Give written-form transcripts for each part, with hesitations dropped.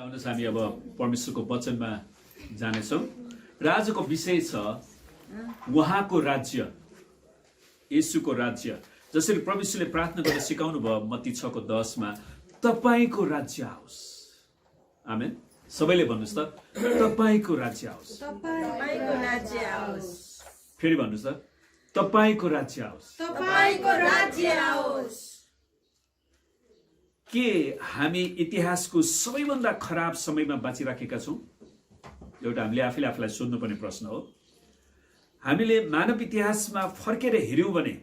आउनुहोस् हामी अब परमेश्वरको वचनमा जानेछौँ र आजको विषय छ उहाँको राज्य, येशूको राज्य। जसरी परमेश्वरले प्रार्थना गर्न सिकाउनु भयो मत्ती 6:10 मा, तपाईको राज्य आओस्। आमेन। सबैले भन्नुस् त, तपाईको राज्य आओस्। तपाईको राज्य आओस्। फेरि भन्नुस् त, तपाईको राज्य आओस्। तपाईको राज्य आओस्। के हामी इतिहासको सबैभन्दा खराब समयमा बाँचिराखेका छौँ? एउटा हामीले आफैले आफूलाई सोध्नुपर्ने प्रश्न हो। हामीले मानव इतिहासमा फर्केर हेर्यौँ भने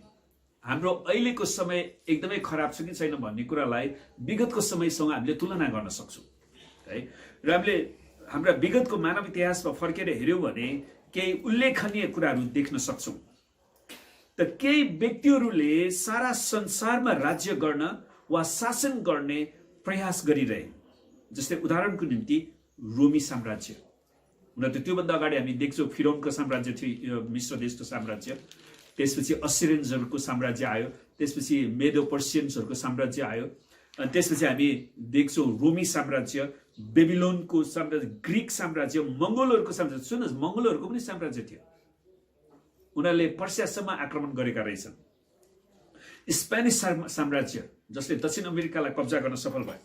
हाम्रो अहिलेको समय एकदमै खराब छ कि छैन भन्ने कुरालाई विगतको समयसँग हामीले तुलना गर्न सक्छौँ है। र हामीले हाम्रा विगतको मानव इतिहासमा फर्केर हेर्यौँ भने केही उल्लेखनीय कुराहरू देख्न सक्छौँ। त केही व्यक्तिहरूले सारा संसारमा राज्य गर्न वा शासन गर्ने प्रयास गरिरहे। जस्तै उदाहरणको निम्ति रोमी साम्राज्य। हुन त त्योभन्दा अगाडि हामी देख्छौँ फिरौनको साम्राज्य थियो, मिश्र देशको साम्राज्य। त्यसपछि असिरियन्सहरूको साम्राज्य आयो, त्यसपछि मेडो पर्सियन्सहरूको साम्राज्य आयो, अनि त्यसपछि हामी देख्छौँ रोमी साम्राज्य, बेबिलोनको साम्राज्य, ग्रिक साम्राज्य, मङ्गोलहरूको साम्राज्य। सुन्नुहोस्, मङ्गोलहरूको पनि साम्राज्य थियो। उनीहरूले पर्सियासम्म आक्रमण गरेका रहेछन्। स्पेनिस साम्राज्य, जसले दक्षिण अमेरिकालाई कब्जा गर्न सफल भयो।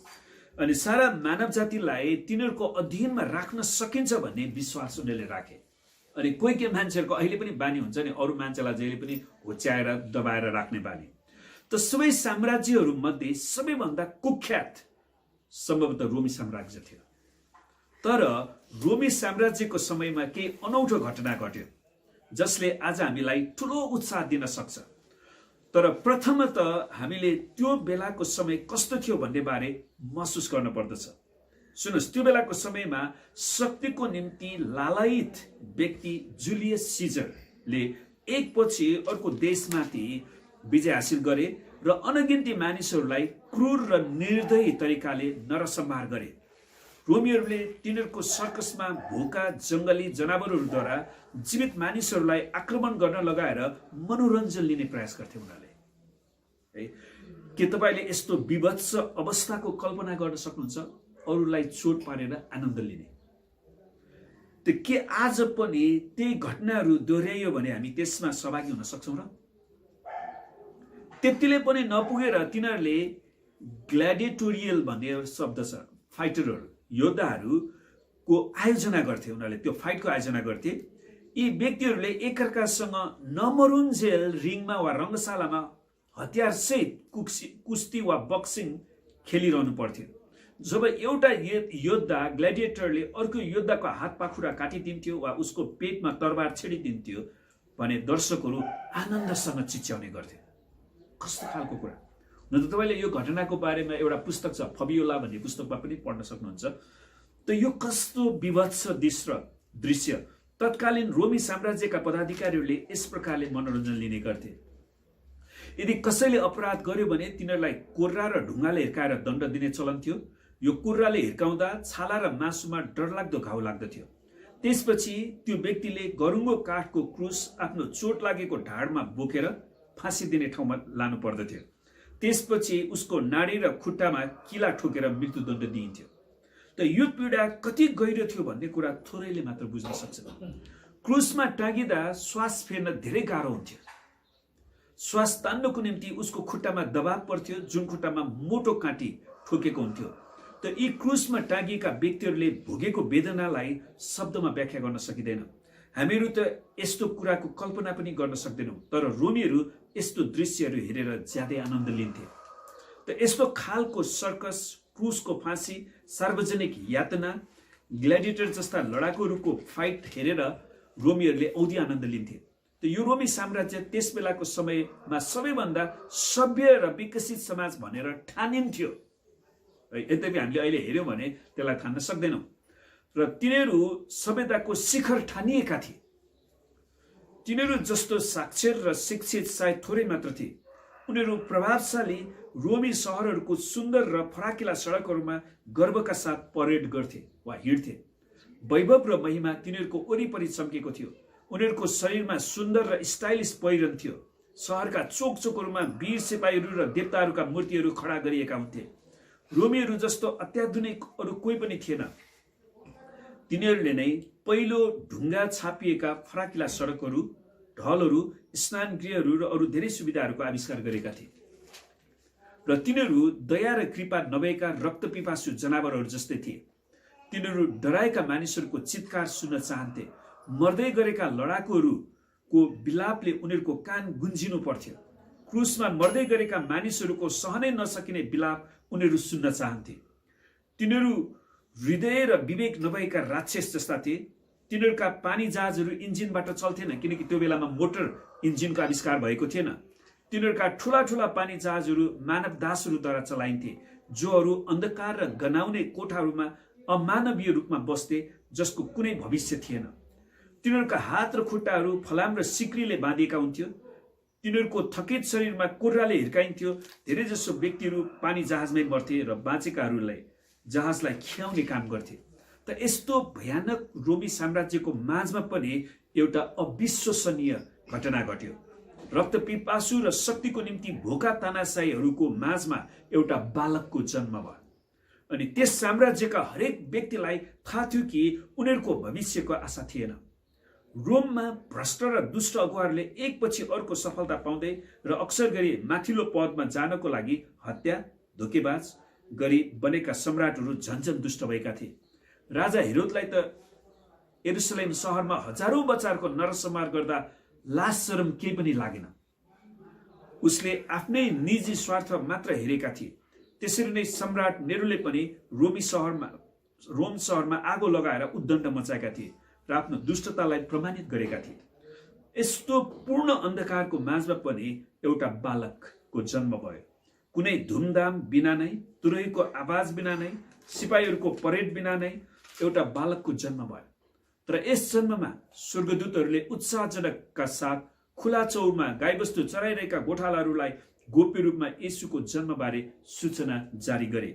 अनि सारा मानव जातिलाई तिनीहरूको अधीनमा राख्न सकिन्छ भन्ने विश्वास उनीहरूले राखे। अनि कोही कोही मान्छेहरूको अहिले पनि बानी हुन्छ नि, अरू मान्छेलाई जहिले पनि होच्याएर दबाएर राख्ने बानी। त सबै साम्राज्यहरू मध्ये सबैभन्दा कुख्यात सम्भवतः रोमी साम्राज्य थियो। तर रोमी साम्राज्यको समयमा केही अनौठो घटना घट्यो जसले आज हामीलाई ठुलो उत्साह दिन सक्छ। तर प्रथमतः हामीले त्यो बेलाको समय कस्तो थियो भन्ने बारे महसुस गर्न पर्दछ। सुन्नुहोस्, त्यो बेलाको समयमा शक्तिको निम्ति लालायित व्यक्ति जुलियस सिजरले एकपछि अर्को देशमाथि विजय हासिल गरे र अनगिन्ती मानिसहरूलाई क्रूर र निर्दयी तरिकाले नरसंहार गरे। रोमीहरूले तिनीहरूको सर्कसमा भोका जङ्गली जनावरहरूद्वारा जीवित मानिसहरूलाई आक्रमण गर्न लगाएर मनोरञ्जन लिने प्रयास गर्थे उनीहरूले है। के तपाईँले यस्तो विभत्स अवस्थाको कल्पना गर्न सक्नुहुन्छ? अरूलाई चोट पारेर आनन्द लिने। त के आज पनि त्यही घटनाहरू दोहोऱ्याइयो भने हामी त्यसमा सहभागी हुन सक्छौँ र? त्यतिले पनि नपुगेर तिनीहरूले ग्ल्याडिएटोरियल भन्ने शब्द छ, फाइटरहरू, योद्धाहरूको आयोजना गर्थे। उनीहरूले त्यो फाइटको आयोजना गर्थे। यी व्यक्तिहरूले एकअर्कासँग नमरुन्जेल रिङमा वा रङ्गशालामा हतियार सहित कुस्ती वा बक्सिङ खेलिरहनु पर्थ्यो। जब एउटा योद्धा ग्ल्याडिएटरले अर्को योद्धाको हात पाखुरा काटिदिन्थ्यो वा उसको पेटमा तरबार छेडिदिन्थ्यो भने दर्शकहरू आनन्दसँग चिच्याउने गर्थे। कस्तो खालको कुरा! न त तपाईँले यो घटनाको बारेमा एउटा पुस्तक छ, फबियोला भन्ने पुस्तकमा पनि पढ्न सक्नुहुन्छ। त यो कस्तो विभत्स दृश्य! तत्कालीन रोमी साम्राज्यका पदाधिकारीहरूले यस प्रकारले मनोरञ्जन लिने गर्थे। यदि कसैले अपराध गर्यो भने तिनीहरूलाई कोर्रा र ढुङ्गाले हिर्काएर दण्ड दिने चलन थियो। यो कुर्राले हिर्काउँदा छाला र मासुमा डरलाग्दो घाउ लाग्दथ्यो। त्यसपछि त्यो व्यक्तिले गरुङ्गो काठको क्रुस आफ्नो चोट लागेको ढाडमा बोकेर फाँसी दिने ठाउँमा लानु पर्दथ्यो। त्यसपछि उसको नाडी र खुट्टामा किला ठोकेर मृत्युदण्ड दिइन्थ्यो। त यो पीडा कति गहिरो थियो भन्ने कुरा थोरैले मात्र बुझ्न सक्छ। क्रुसमा टाँगिँदा श्वास फेर्न धेरै गाह्रो हुन्थ्यो। श्वास तान्नको निम्ति उसको खुट्टामा दबाव पर्थ्यो, जुन खुट्टामा मोटो काँटी ठोकेको हुन्थ्यो। त यी क्रुसमा टाँगिएका व्यक्तिहरूले भोगेको वेदनालाई शब्दमा व्याख्या गर्न सकिँदैन। हामीहरू त यस्तो कुराको कल्पना पनि गर्न सक्दैनौँ। तर रोमीहरू यस्तो दृश्यहरू हेरेर ज्यादै आनन्द लिन्थे। त यस्तो खालको सर्कस, क्रुसको फाँसी, सार्वजनिक यातना, ग्ल्याडिएटर जस्ता लडाकुहरूको फाइट हेरेर रोमीहरूले औधी आनन्द लिन्थे। त यो रोमी साम्राज्य त्यस बेलाको समयमा सबैभन्दा सभ्य र विकसित समाज भनेर ठानिन्थ्यो। यद्यपि हामीले अहिले हेऱ्यौँ भने त्यसलाई ठान्न सक्दैनौँ। र तिनीहरू सभ्यताको शिखर ठानिएका थिए। तिनीहरू जस्तो साक्षर र शिक्षित सायद थोरै मात्र थिए। उनीहरू प्रभावशाली रोमी सहरहरूको सुन्दर र फराकिला सडकहरूमा गर्वका साथ परेड गर्थे वा हिँड्थे। वैभव र महिमा तिनीहरूको वरिपरि चम्केको थियो। उनीहरूको शरीरमा सुन्दर र स्टाइलिस पहिरन थियो। सहरका चोक चोकहरूमा वीर सिपाहीहरू र देवताहरूका मूर्तिहरू खडा गरिएका हुन्थे। रोमीहरू जस्तो अत्याधुनिक अरू कोही पनि थिएन। तिनीहरूले नै पहिलो ढुङ्गा छापिएका फराकिला सडकहरू, ढलहरू, स्नान गृहहरू र अरू धेरै सुविधाहरूको आविष्कार गरेका थिए। र तिनीहरू दया र कृपा नभएका रक्तपिपासु जनावरहरू जस्तै थिए। तिनीहरू डराएका मानिसहरूको चित्कार सुन्न चाहन्थे। मर्दै गरेका लडाकुहरूको विलापले उनीहरूको कान गुन्जिनु पर्थ्यो। क्रुसमा मर्दै गरेका मानिसहरूको सहनै नसकिने विलाप उनीहरू सुन्न चाहन्थे। तिनीहरू हृदय र विवेक नभएका राक्षस जस्ता थिए। तिनीहरूका पानी जहाजहरू इन्जिनबाट चल्थेन, किनकि त्यो बेलामा मोटर इन्जिनको आविष्कार भएको थिएन। तिनीहरूका ठुला ठुला पानी जहाजहरू मानव दासहरूद्वारा चलाइन्थे, जोहरू अन्धकार र गनाउने कोठाहरूमा अमानवीय रूपमा बस्थे, जसको कुनै भविष्य थिएन। तिनीहरूका हात र खुट्टाहरू फलाम र सिक्रीले बाँधिएका हुन्थ्यो। तिनीहरूको थकित शरीरमा कोर्राले हिर्काइन्थ्यो। धेरैजसो व्यक्तिहरू पानी जहाजमै मर्थे र बाँचेकाहरूलाई जहाजलाई खियाउने काम गर्थे। त यस्तो भयानक रोमी साम्राज्यको माझमा पनि एउटा अविश्वसनीय घटना घट्यो। रक्तपिपासु र शक्तिको निम्ति भोका तानाशाहीहरूको माझमा एउटा बालकको जन्म भयो। अनि त्यस साम्राज्यका हरेक व्यक्तिलाई थाहा थियो कि उनीहरूको भविष्यको आशा थिएन। रोममा भ्रष्ट र दुष्ट अगुवाहरूले एकपछि अर्को सफलता पाउँदै र अक्सर गरी माथिल्लो पदमा जानको लागि हत्या, धोकेबाज गरी बनेका सम्राटहरू झन्झन दुष्ट भएका थिए। राजा हेरोदलाई त यरुशलेम सहरमा हजारौं बच्चाहरूको नरसंहार गर्दा लाज शरम केही पनि लागेन। उसले आफ्नै निजी स्वार्थ मात्र हेरेका थिए। त्यसरी नै सम्राट नेरोले पनि रोम सहरमा आगो लगाएर उद्दण्ड मचाएका थिए र आफ्नो दुष्टतालाई प्रमाणित गरेका थिए। यस्तो पूर्ण अन्धकारको माझमा पनि एउटा बालकको जन्म भयो। कुनै धुमधाम बिना नै, तुरहीको आवाज बिना नै, सिपाहीहरूको परेड बिना नै एउटा बालकको जन्म भयो। तर यस जन्ममा स्वर्गदूतहरूले उत्साहजनकका साथ खुला चौरमा गाईबस्तु चराइरहेका गोठालाहरूलाई गोप्य रूपमा येशूको जन्मबारे सूचना जारी गरे।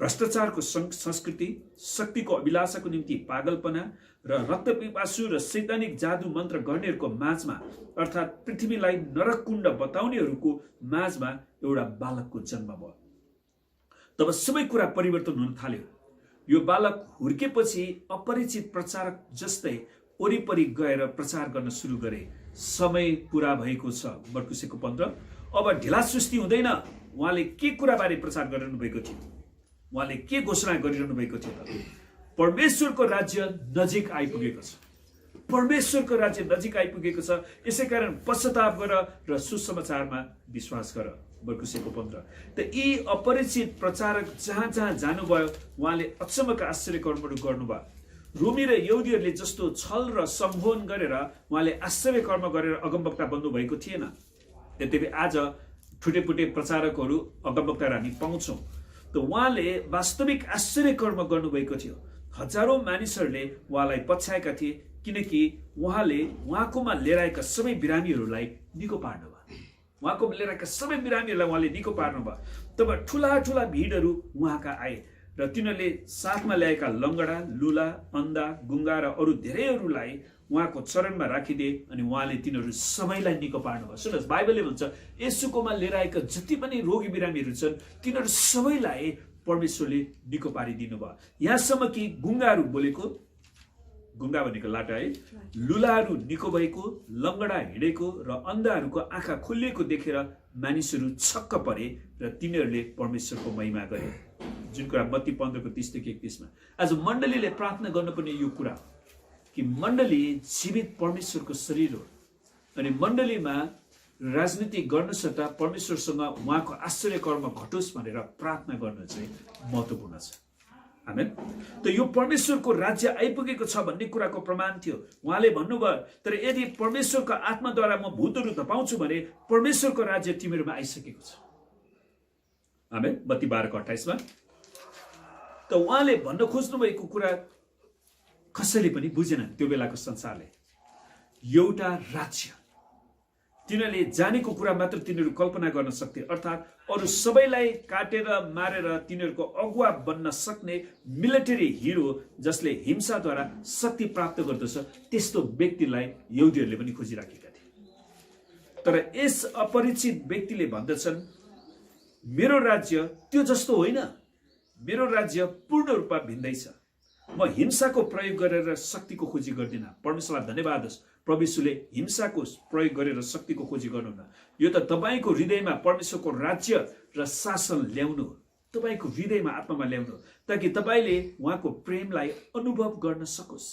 भ्रष्टाचारको संस्कृति, शक्तिको अभिलाषाको निम्ति पागलपना र रक्तपिपासु र शैतानिक जादु मन्त्र गर्नेहरूको माझमा, अर्थात् पृथ्वीलाई नरककुण्ड बताउनेहरूको माझमा एउटा बालकको जन्म भयो। तब सबै कुरा परिवर्तन हुन थाल्यो। यो बालक हुर्केपछि अपरिचित प्रचारक जस्तै वरिपरि गएर प्रचार गर्न सुरु गरे। समय पूरा भएको छ। मर्कुसको 15। अब ढिला सुस्ती हुँदैन। उहाँले के कुरा बारे प्रचार गरिरहनु भएको थियो? उहाँले के घोषणा गरिरहनु भएको थियो त? परमेश्वरको राज्य नजिक आइपुगेको छ। परमेश्वरको राज्य नजिक आइपुगेको छ। यसै कारण पश्चाताप गर र सुसमाचारमा विश्वास गर। मर्कुसको 15। त यी अपरिचित प्रचारक जहाँ जहाँ जानुभयो उहाँले अचम्मका आश्चर्य कर्महरू गर्नुभयो। रोमी र यहुदीहरूले जस्तो छल र सम्मोहन गरेर उहाँले आश्चर्य कर्म गरेर अगमवक्ता बन्नु भएको थिएन। यद्यपि आज ठुटेपुटे प्रचारकहरू अगमवक्ताहरू हामी पाउँछौँ। त उहाँले वास्तविक आश्चर्य कर्म गर्नुभएको थियो। हजारौं मानिसहरूले उहाँलाई पछ्याएका थिए, किनकि उहाँले उहाँकोमा लिएर आएका सबै बिरामीहरूलाई निको पार्नु भयो। उहाँकोमा लिएर आएका सबै बिरामीहरूलाई उहाँले निको पार्नु भयो। तब ठुला ठुला भिडहरू उहाँका आए र तिनीहरूले साथमा ल्याएका लङ्गडा, लुला, अन्धा, गुङ्गा र अरू धेरैहरूलाई उहाँको चरणमा राखिदिए अनि उहाँले तिनीहरू सबैलाई निको पार्नुभयो। सुन्नुहोस्, बाइबलले भन्छ येशूकोमा लिएर आएका जति पनि रोगी बिरामीहरू छन् तिनीहरू सबैलाई परमेश्वरले निको पारिदिनु भयो। यहाँसम्म कि गुङ्गाहरू बोलेको, गुङ्गा भनेको लाटा है, लुलाहरू निको भएको, लङ्गडा हिँडेको र अन्धाहरूको आँखा खोलिएको देखेर मानिसहरू छक्क परे र तिनीहरूले परमेश्वरको महिमा गरे। जुन कुरा मत्ती 15:30-31 आज मण्डलीले प्रार्थना गर्नुपर्ने यो कुरा कि मण्डली जीवित परमेश्वरको शरीर हो अनि मण्डलीमा राजनीति गर्न सट्टा परमेश्वरसँग उहाँको आश्चर्य कर्म घटोस् भनेर प्रार्थना गर्न चाहिँ महत्त्वपूर्ण छ। आमेन। त यो परमेश्वरको राज्य आइपुगेको छ भन्ने कुराको प्रमाण थियो। उहाँले भन्नुभयो, तर यदि परमेश्वरको आत्माद्वारा म भूतहरू धपाउँछु भने परमेश्वरको राज्य तिमीहरूमा आइसकेको छ। आमेन। मत्ती 12:28 त उहाँले भन्न खोज्नु भएको कुरा कसैले पनि बुझेनन्। त्यो बेलाको संसारले एउटा राज्य, तिनीहरूले जानेको कुरा मात्र तिनीहरू कल्पना गर्न सक्थे, अर्थात् अरू सबैलाई काटेर मारेर तिनीहरूको अगुवा बन्न सक्ने मिलिटरी हिरो जसले हिंसाद्वारा शक्ति प्राप्त गर्दछ, त्यस्तो व्यक्तिलाई यहुदीहरूले पनि खोजिराखेका थिए। तर यस अपरिचित व्यक्तिले भन्दछन्, मेरो राज्य त्यो जस्तो होइन, मेरो राज्य पूर्ण रूपमा भिन्दै छ। म हिंसाको प्रयोग गरेर शक्तिको खोजी गर्दिन। परमेश्वरलाई धन्यवाद होस्, प्रभु यीशुले हिंसाको प्रयोग गरेर शक्तिको खोजी गर्नुहुन्न। यो त तपाईँको हृदयमा परमेश्वरको राज्य र शासन ल्याउनु हो, तपाईँको हृदयमा आत्मामा ल्याउनु, ताकि तपाईँले उहाँको प्रेमलाई अनुभव गर्न सकोस्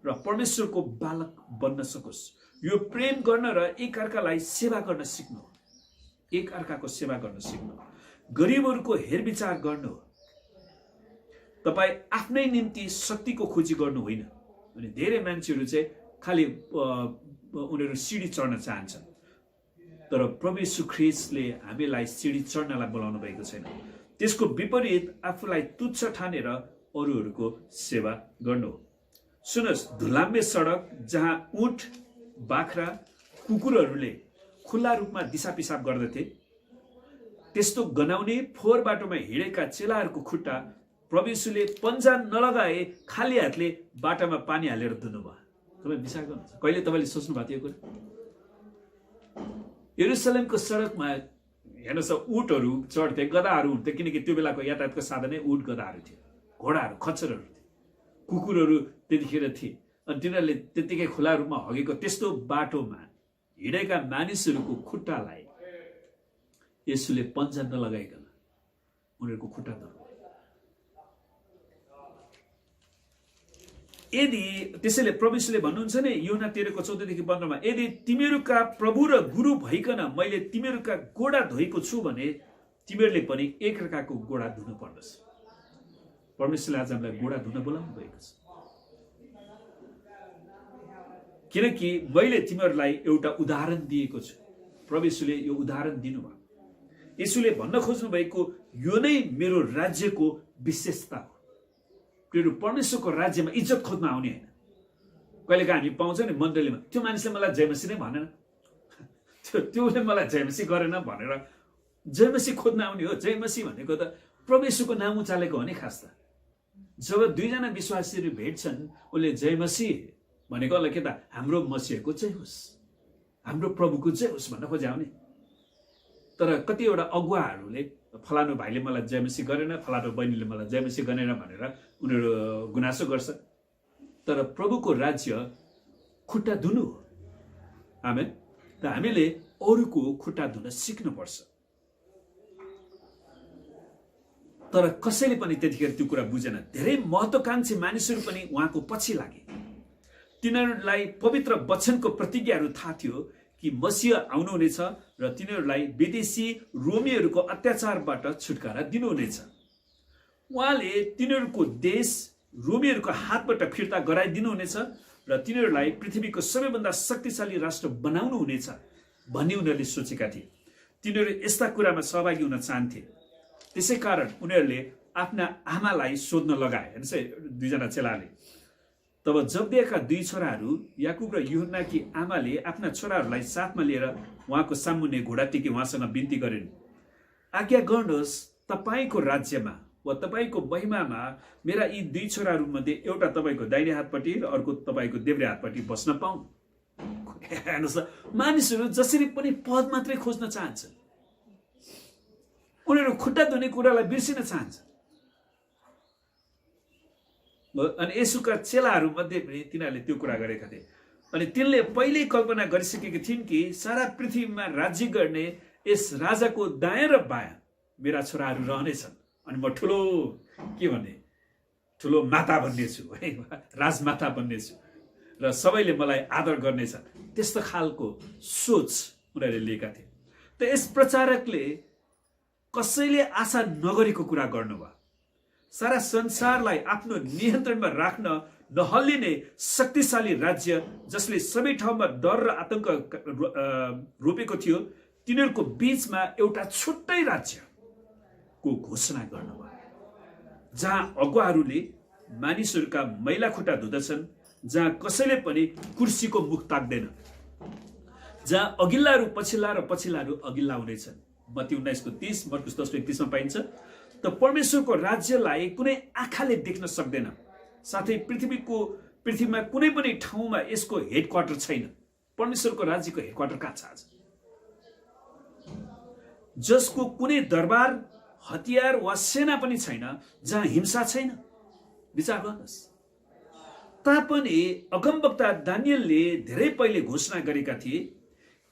र परमेश्वरको बालक बन्न सकोस्। यो प्रेम गर्न र एकअर्कालाई सेवा गर्न सिक्नु, एकअर्काको सेवा गर्न सिक्नु, गरिबहरूको हेरविचार गर्नु। तपाईँ आफ्नै निम्ति शक्तिको खोजी गर्नु होइन। अनि धेरै मान्छेहरू चाहिँ खालि उनीहरू सिडी चढ्न चाहन्छन्, तर प्रभु यीशु ख्रीष्टले हामीलाई सिडी चढ्नलाई बोलाउनु भएको छैन। त्यसको विपरीत आफूलाई तुच्छ ठानेर अरूहरूको सेवा गर्नु। सुन्नुहोस्, धुलाम्बे सडक जहाँ ऊँट, बाख्रा, कुकुरहरूले खुल्ला रूपमा दिशा पिसाब गर्दथे, त्यस्तो गनाउने फोहोर बाटोमा हिँडेका चेलाहरूको खुट्टा प्रभु यीशुले पन्जा नलगाए खाली हातले बाटामा पानी हालेर धुनुभयो। तपाईँ विचार गर्नुहुन्छ, कहिले तपाईँले सोच्नु भएको थियो कुरा? यरुसलेमको सडकमा हेर्नुहोस्, ऊँटहरू चढ्थे, गधाहरू हुन्थे, किनकि त्यो बेलाको यातायातको साधनै ऊँट गधाहरू थियो, घोडाहरू, खच्चरहरू थिए, कुकुरहरू त्यतिखेर थिए। अनि तिनीहरूले त्यत्तिकै खुला रूपमा हगेको त्यस्तो बाटोमा हिँडेका मानिसहरूको खुट्टालाई यसुले पन्जा नलगाइकन उनीहरूको खुट्टा धुनुभयो। यदि त्यसैले प्रभु यीशुले भन्नुहुन्छ नि यूहन्ना 13:14-15 यदि तिमीहरूका प्रभु र गुरु भइकन मैले तिमीहरूका गोडा धोएको छु भने तिमीहरूले पनि एकअर्काको गोडा धुनु पर्दछ। परमेश्वरले आज हामीलाई गोडा धुन बोलाउनु भएको छ, किनकि मैले तिमीहरूलाई एउटा उदाहरण दिएको छु। प्रभु यीशुले यो उदाहरण दिनुभयो। यीशुले भन्न खोज्नु भएको यो नै मेरो राज्यको विशेषता हो। परमेश्वरको राज्यमा इज्जत खोज्न आउने होइन। कहिलेका हामी पाउँछ नि मण्डलीमा, त्यो मानिसले मलाई जयमसी नै भनेन, त्योले मलाई जयमसी गरेन भनेर जयमसी खोज्न आउने हो। जयमसी भनेको त प्रभु यीशुको नाम उचालेको हो नि खास त। जब दुईजना विश्वासीहरू भेट्छन्, उसले जयमसी भनेको होला के त, हाम्रो मसीहको जय होस्, हाम्रो प्रभुको जय होस् भन्न खोज्या हो नि। तर कतिवटा अगुवाहरूले फलानु भाइले मलाई जयमसी गरेन, फलानु बहिनीले मलाई जयमसी गरेन भनेर उनीहरू गुनासो गर्छ। तर प्रभुको राज्य खुट्टा धुनु हो। आमेन। त हामीले अरूको खुट्टा धुन सिक्नुपर्छ। तर कसैले पनि त्यतिखेर त्यो कुरा बुझेन। धेरै महत्त्वकांक्षी मानिसहरू पनि उहाँको पछि लागे। तिनीहरूलाई पवित्र वचनको प्रतिज्ञाहरू थाहा थियो कि मसीह आउनुहुनेछ र तिनीहरूलाई विदेशी रोमीहरूको अत्याचारबाट छुटकारा दिनुहुनेछ। उहाँले तिनीहरूको देश रोमीहरूको हातबाट फिर्ता गराइदिनुहुनेछ र तिनीहरूलाई पृथ्वीको सबैभन्दा शक्तिशाली राष्ट्र बनाउनुहुनेछ भन्ने उनीहरूले सोचेका थिए। तिनीहरू यस्ता कुरामा सहभागी हुन चाहन्थे। त्यसै कारण उनीहरूले आफ्ना आमालाई सोध्न लगाए। हेर्नुहोस् है, दुईजना चेलाले। तब जब्दियाका दुई छोराहरू याकुब र यूहन्नाकी आमाले आफ्ना छोराहरूलाई साथमा लिएर उहाँको सामुन्ने घोडा टेकी उहाँसँग बिन्ती गरिन्, आज्ञा गर्नुहोस् तपाईँको राज्यमा वा तपाईँको महिमामा मेरा यी दुई छोराहरू मध्ये एउटा तपाईँको दाहिने हातपट्टि र अर्को तपाईँको देब्रे हातपट्टि बस्न पाऊँ। हेर्नुहोस्, मानिसहरू जसरी पनि पद मात्रै खोज्न चाहन्छन्। उनीहरू खुट्टा धुने कुरालाई बिर्सिन चाहन्छन्। अनि यसुका चेलाहरू मध्ये पनि तिनीहरूले त्यो कुरा गरेका थिए। अनि तिनले पहिल्यै कल्पना गरिसकेकी थिइन् कि सारा पृथ्वीमा राज्य गर्ने यस राजाको दायाँ र बायाँ मेरा छोराहरू रहनेछन्। अनि म ठुलो के भन्ने, ठुलो माता बन्नेछु है, राजमाता बन्नेछु र सबैले मलाई आदर गर्नेछन्। त्यस्तो खालको सोच उनीहरूले लिएका थिए। त यस प्रचारकले कसैले आशा नगरेको कुरा गर्नुभयो। सारा संसारलाई आफ्नो नियन्त्रणमा राख्न नहल्लिने शक्तिशाली राज्य जसले सबै ठाउँमा डर र आतंक रोपेको थियो, तिनीहरूको बीचमा एउटा छुट्टै राज्यको घोषणा गर्नुभयो, जहाँ अगुवाहरूले मानिसहरूका मैला खुट्टा धुँदछन्, जहाँ कसैले पनि कुर्सीको मुख ताक्दैन, जहाँ अघिल्लाहरू पछिल्ला र पछिल्लाहरू अघिल्ला हुनेछन्। मत्ती 19:30, मर्कुस 10:31 मा पाइन्छ। त परमेश्वरको राज्यलाई कुनै आँखाले देख्न सक्दैन। साथै पृथ्वीमा कुनै पनि ठाउँमा यसको हेडक्वार्टर छैन। परमेश्वरको राज्यको हेडक्वार्टर कहाँ छ आज? जसको कुनै दरबार हतियार वा सेना पनि छैन, जहाँ हिंसा छैन। विचार गर्नुहोस्। तापनि अगमवक्ता दानियलले धेरै पहिले घोषणा गरेका थिए,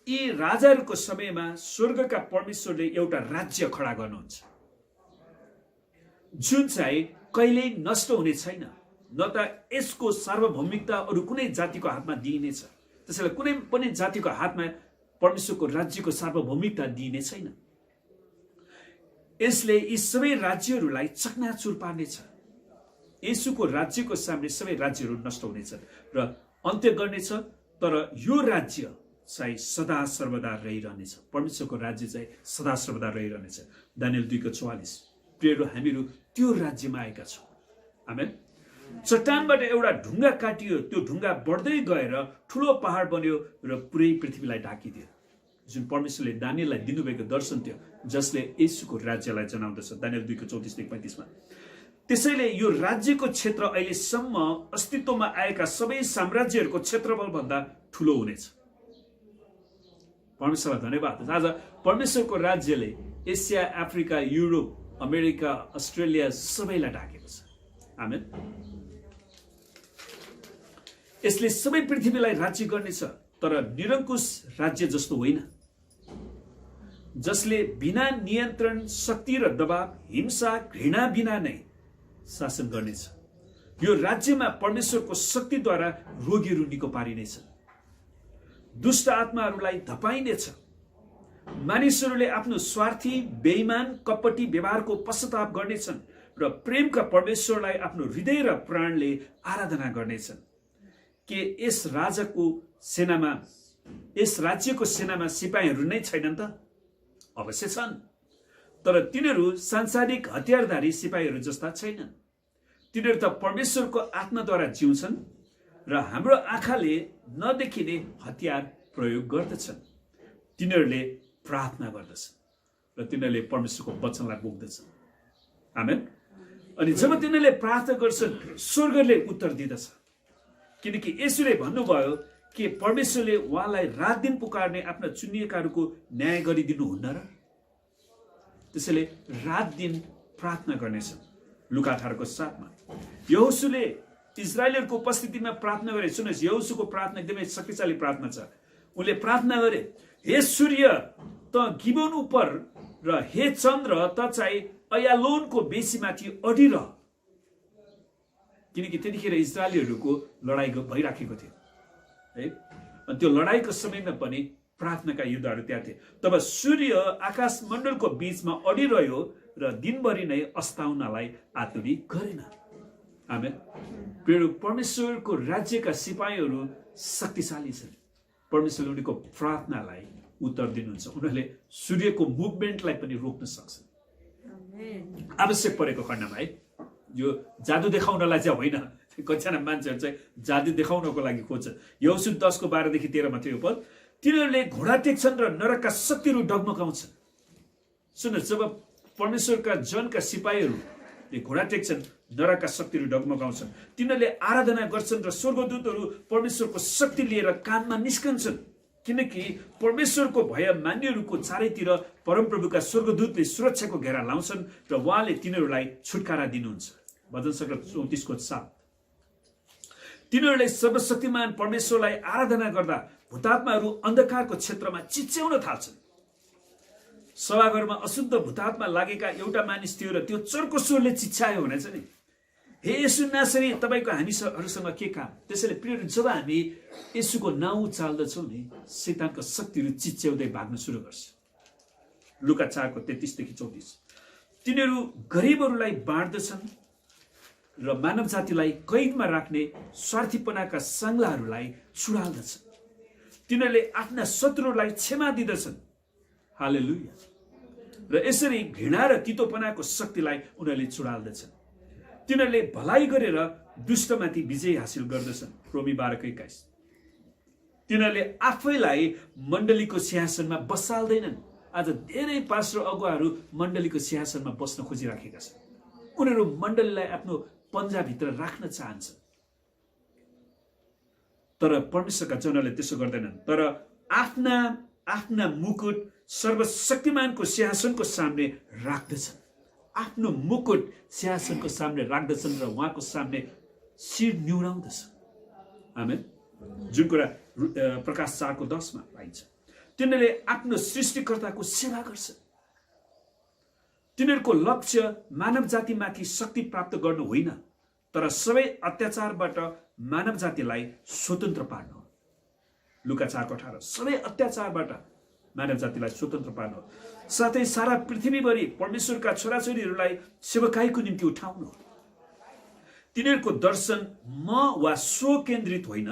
यी राजाहरूको समयमा स्वर्गका परमेश्वरले एउटा राज्य खडा गर्नुहुन्छ, जुन चाहिँ कहिल्यै नष्ट हुने छैन, न त यसको सार्वभौमिकता अरू कुनै जातिको हातमा दिइनेछ। त्यसैले कुनै पनि जातिको हातमा परमेश्वरको राज्यको सार्वभौमिकता दिइने छैन। यसले यी सबै राज्यहरूलाई चकनाचुर पार्नेछ। येशूको राज्यको सामने सबै राज्यहरू नष्ट हुनेछन् र अन्त्य गर्नेछ, तर यो राज्य चाहिँ सदा सर्वदा रहिरहनेछ। परमेश्वरको राज्य चाहिँ सदा सर्वदा रहिरहनेछ। दानियल 2:44। प्रियहरू, हामीहरू त्यो राज्यमा आएका छौँ। आमेन। चट्टानबाट एउटा ढुङ्गा काटियो, त्यो ढुङ्गा बढ्दै गएर ठुलो पहाड बन्यो र पुरै पृथ्वीलाई ढाकिदियो। जुन परमेश्वरले दानियललाई दिनुभएको दर्शन थियो, जसले येशूको राज्यलाई जनाउँदछ। दानियल 2:34-35। त्यसैले यो राज्यको क्षेत्र अहिलेसम्म अस्तित्वमा आएका सबै साम्राज्यहरूको क्षेत्रफल भन्दा ठुलो हुनेछ। परमेश्वरलाई धन्यवाद। आज परमेश्वरको राज्यले Asia, Africa, Europe, America, Australia सबैलाई ढाकेको छ। आमेन। यसले सबै पृथ्वीलाई राज्य गर्नेछ, तर निरङ्कुश राज्य जस्तो होइन, जसले बिना नियन्त्रण, शक्ति र दबाव, हिंसा, घृणा बिना नै शासन गर्नेछ। यो राज्यमा परमेश्वरको शक्तिद्वारा रोगीहरू निको पारिनेछ, दुष्ट आत्माहरूलाई धपाइनेछ, मानिसहरूले आफ्नो स्वार्थी, बेइमान, कपटी व्यवहारको पश्चाताप गर्नेछन् र प्रेमका परमेश्वरलाई आफ्नो हृदय र प्राणले आराधना गर्नेछन्। के यस राज्यको सेनामा सिपाहीहरू नै छैनन् त? अवश्य छन्, तर तिनीहरू सांसारिक हतियारधारी सिपाहीहरू जस्ता छैनन्। तिनीहरू त परमेश्वरको आत्माद्वारा जिउँछन् र हाम्रो आँखाले नदेखिने हतियार प्रयोग गर्दछन्। तिनीहरूले प्रार्थना गर्दछन् र तिनीहरूले परमेश्वरको वचनलाई बोक्दछन्। आमेन। अनि जब तिनीहरूले प्रार्थना गर्छन्, स्वर्गले उत्तर दिदछ, किनकि येशूले भन्नुभयो कि परमेश्वरले उहाँलाई रात दिन पुकार्ने आफ्ना चुनिएकाहरूको न्याय गरिदिनुहुन्न र? त्यसैले रात दिन प्रार्थना गर्नेछन्। लुका 18:7। यहोशूले इजरायलहरूको उपस्थितिमा प्रार्थना गरे। सुन्नुहोस्, यहोशूको प्रार्थना एकदमै शक्तिशाली प्रार्थना छ। उनले प्रार्थना गरे, हे सूर्य त गिबोन उपर र हे चन्द्र त चाहिँ अयालोनको बेसीमाथि अडिरह। किनकि त्यतिखेर इजरायलीहरूको लडाइँ भइराखेको थियो है। अनि त्यो लडाइँको समयमा पनि प्रार्थनाका युद्धहरू त्यहाँ थिए। तब सूर्य आकाश मण्डलको बीचमा अडिरह्यो र दिनभरि नै अस्ताउनलाई आतुरी गरेन। आमेन। प्रिय परमेश्वरको राज्यका सिपाहीहरू शक्तिशाली छन्। परमेश्वरले उनीको प्रार्थनालाई उत्तर दिनुहुन्छ। उनीहरूले सूर्यको मुभमेन्टलाई पनि रोक्न सक्छन् आवश्यक परेको खण्डमा है। यो जादु देखाउनलाई चाहिँ होइन, कतिजना मान्छेहरू चाहिँ जादु देखाउनको लागि खोज्छ। यहोशू 10:12-13 थियो पद। तिनीहरूले घोडा टेक्छन् र नरकका शक्तिहरू डगमगाउँछन्। सुन्नुहोस्, जब परमेश्वरका जनका सिपाहीहरूले घोडा टेक्छन्, नरकका शक्तिहरू डगमगाउँछन्। तिनीहरूले आराधना गर्छन् र स्वर्गदूतहरू परमेश्वरको शक्ति लिएर काममा निस्कन्छन्, किनकि परमेश्वरको भय मान्नेहरूको चारैतिर परमप्रभुका स्वर्गदूतले सुरक्षाको घेरा लाउँछन् र उहाँले तिनीहरूलाई छुटकारा दिनुहुन्छ। भजन सङ्ग्रह 34:7। तिनीहरूले सर्वशक्तिमान परमेश्वरलाई आराधना गर्दा भूतात्माहरू अन्धकारको क्षेत्रमा चिच्याउन थाल्छन्। सभाघरमा अशुद्ध भूतात्मा लागेका एउटा मानिस थियो र त्यो चर्को स्वरले चिच्यायो भनेछ नि, हे येशू नासरी, तपाईँको हामीहरूसँग के काम? त्यसैले प्रिय, जब हामी येशूको नाउँ चाल्दछौँ नि, शैतानका शक्तिहरू चिच्याउँदै भाग्न सुरु गर्छ। लुका 4:33-34। तिनीहरू गरिबहरूलाई बाँड्दछन् र मानव जातिलाई कैदमा राख्ने स्वार्थीपनाका सङ्गलाहरूलाई छुडाल्दछन्। तिनीहरूले आफ्ना शत्रुहरूलाई क्षमा दिँदछन्। हालेलुया। र यसरी घृणा र तितोपनाको शक्तिलाई उनीहरूले छुडाल्दछन्। तिनीहरूले भलाइ गरेर दुष्टमाथि विजय हासिल गर्दछन्। रोमी 12:21। तिनीहरूले आफैलाई मण्डलीको सिंहासनमा बसाल्दैनन्। आज धेरै पास्टर अगुवाहरू मण्डलीको सिंहासनमा बस्न खोजिराखेका छन्। उनीहरू मण्डलीलाई आफ्नो पन्जाभित्र राख्न चाहन्छन्, तर परमेश्वरका जनहरूले त्यसो गर्दैनन्। तर आफ्ना मुकुट सर्वशक्तिमानको सिंहासनको सामने राख्दछन्। आफ्नो मुकुट सिंहासनको सामने राख्दछन् र उहाँको सामने शिर निहुराउँदछ। आमेन। जुन कुरा प्रकाश 4:10 पाइन्छ। तिनीहरूले आफ्नो सृष्टिकर्ताको सेवा गर्छ। तिनीहरूको लक्ष्य मानव जातिमाथि शक्ति प्राप्त गर्नु होइन, तर सबै अत्याचारबाट मानव जातिलाई स्वतन्त्र पार्नु हो। लुका 4:18 सबै अत्याचारबाट मानव जातिलाई स्वतन्त्र पार्नु हो, साथै सारा पृथ्वीभरि परमेश्वरका छोराछोरीहरूलाई सेवकाईको निम्ति उठाउनु हो। तिनीहरूको दर्शन म वा स्व केन्द्रित होइन,